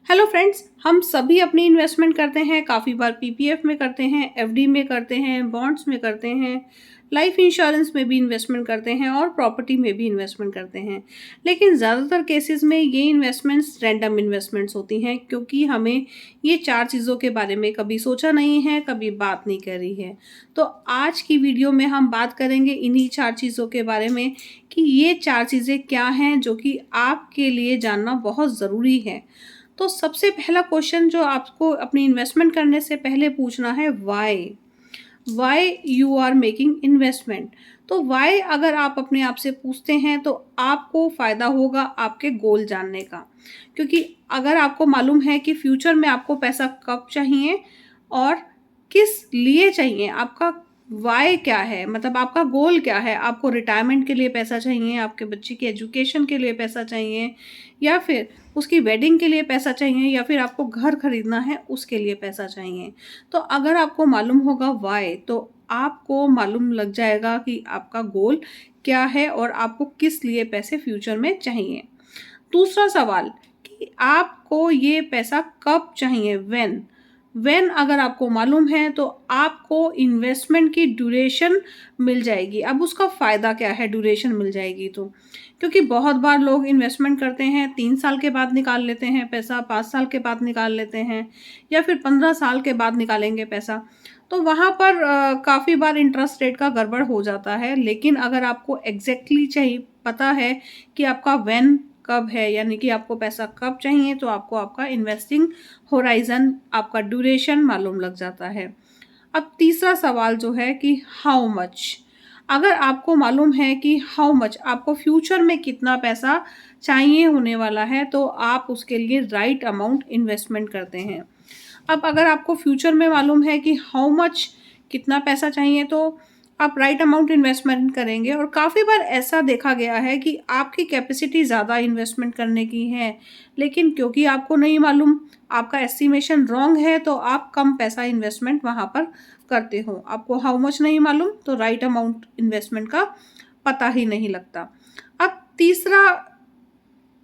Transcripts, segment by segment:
Hello friends, हम सभी अपनी इन्वेस्टमेंट करते हैं। काफ़ी बार पीपीएफ में करते हैं, एफडी में करते हैं, बॉन्ड्स में करते हैं, लाइफ इंश्योरेंस में भी इन्वेस्टमेंट करते हैं और प्रॉपर्टी में भी इन्वेस्टमेंट करते हैं। लेकिन ज़्यादातर केसेस में ये इन्वेस्टमेंट्स रैंडम इन्वेस्टमेंट्स होती हैं, क्योंकि हमें ये चार चीज़ों के बारे में कभी सोचा नहीं है, कभी बात नहीं करी है। तो आज की वीडियो में हम बात करेंगे इन्हीं चार चीज़ों के बारे में कि ये चार चीज़ें क्या हैं जो कि आपके लिए जानना बहुत ज़रूरी है। तो सबसे पहला क्वेश्चन जो आपको अपनी इन्वेस्टमेंट करने से पहले पूछना है, why you are making investment. तो वाई अगर आप अपने आप से पूछते हैं तो आपको फ़ायदा होगा आपके गोल जानने का। क्योंकि अगर आपको मालूम है कि फ्यूचर में आपको पैसा कब चाहिए और किस लिए चाहिए, आपका वाई क्या है, मतलब आपका गोल क्या है। आपको रिटायरमेंट के लिए पैसा चाहिए, आपके बच्चे की एजुकेशन के लिए पैसा चाहिए, या फिर उसकी वेडिंग के लिए पैसा चाहिए, या फिर आपको घर खरीदना है उसके लिए पैसा चाहिए। तो अगर आपको मालूम होगा वाई, तो आपको मालूम लग जाएगा कि आपका गोल क्या है और आपको किस लिए पैसे फ्यूचर में चाहिए। दूसरा सवाल कि आपको ये पैसा कब चाहिए, व्हेन अगर आपको मालूम है तो आपको इन्वेस्टमेंट की ड्यूरेशन मिल जाएगी। अब उसका फ़ायदा क्या है, ड्यूरेशन मिल जाएगी तो, क्योंकि बहुत बार लोग इन्वेस्टमेंट करते हैं 3 साल के बाद निकाल लेते हैं पैसा, 5 साल के बाद निकाल लेते हैं, या फिर 15 साल के बाद निकालेंगे पैसा। तो वहाँ पर काफ़ी बार इंटरेस्ट रेट का गड़बड़ हो जाता है। लेकिन अगर आपको एग्जैक्टली चाहिए, पता है कि आपका व्हेन कब है, यानी कि आपको पैसा कब चाहिए, तो आपको आपका इन्वेस्टिंग होराइजन, आपका ड्यूरेशन मालूम लग जाता है। अब तीसरा सवाल जो है कि हाउ मच। अगर आपको मालूम है कि हाउ मच आपको फ्यूचर में कितना पैसा चाहिए होने वाला है, तो आप उसके लिए राइट अमाउंट इन्वेस्टमेंट करते हैं। अब अगर आपको फ्यूचर में मालूम है कि हाउ मच कितना पैसा चाहिए, तो आप राइट अमाउंट इन्वेस्टमेंट करेंगे। और काफ़ी बार ऐसा देखा गया है कि आपकी कैपेसिटी ज़्यादा इन्वेस्टमेंट करने की है, लेकिन क्योंकि आपको नहीं मालूम, आपका एस्टिमेशन रॉन्ग है, तो आप कम पैसा इन्वेस्टमेंट वहाँ पर करते हो। आपको हाउ मच नहीं मालूम तो राइट अमाउंट इन्वेस्टमेंट का पता ही नहीं लगता। अब तीसरा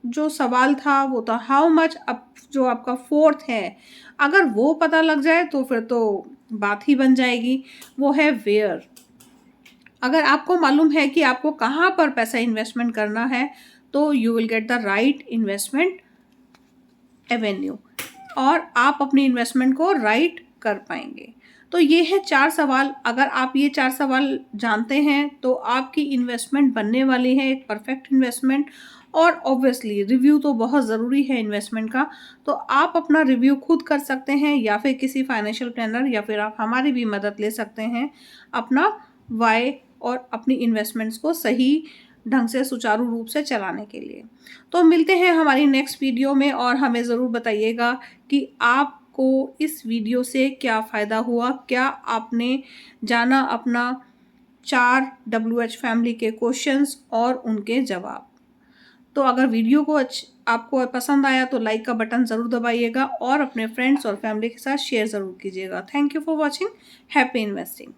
जो सवाल था वो था हाउ मच। अब जो आपका फोर्थ है, अगर वो पता लग जाए तो फिर तो बात ही बन जाएगी, वो है वेयर। अगर आपको मालूम है कि आपको कहाँ पर पैसा इन्वेस्टमेंट करना है, तो you will get the right investment Avenue और आप अपनी इन्वेस्टमेंट को राइट कर पाएंगे। तो ये है चार सवाल। अगर आप ये चार सवाल जानते हैं तो आपकी इन्वेस्टमेंट बनने वाली है एक परफेक्ट इन्वेस्टमेंट। और ऑब्वियसली रिव्यू तो बहुत ज़रूरी है इन्वेस्टमेंट का। तो आप अपना रिव्यू खुद कर सकते हैं, या फिर किसी फाइनेंशियल प्लानर, या फिर आप हमारी भी मदद ले सकते हैं अपना वाई और अपनी इन्वेस्टमेंट्स को सही ढंग से सुचारू रूप से चलाने के लिए। तो मिलते हैं हमारी नेक्स्ट वीडियो में, और हमें ज़रूर बताइएगा कि आपको इस वीडियो से क्या फ़ायदा हुआ, क्या आपने जाना अपना 4 WH फैमिली के क्वेश्चंस और उनके जवाब। तो अगर वीडियो को आपको पसंद आया तो लाइक का बटन ज़रूर दबाइएगा और अपने फ्रेंड्स और फैमिली के साथ शेयर ज़रूर कीजिएगा। Thank you for watching. Happy investing.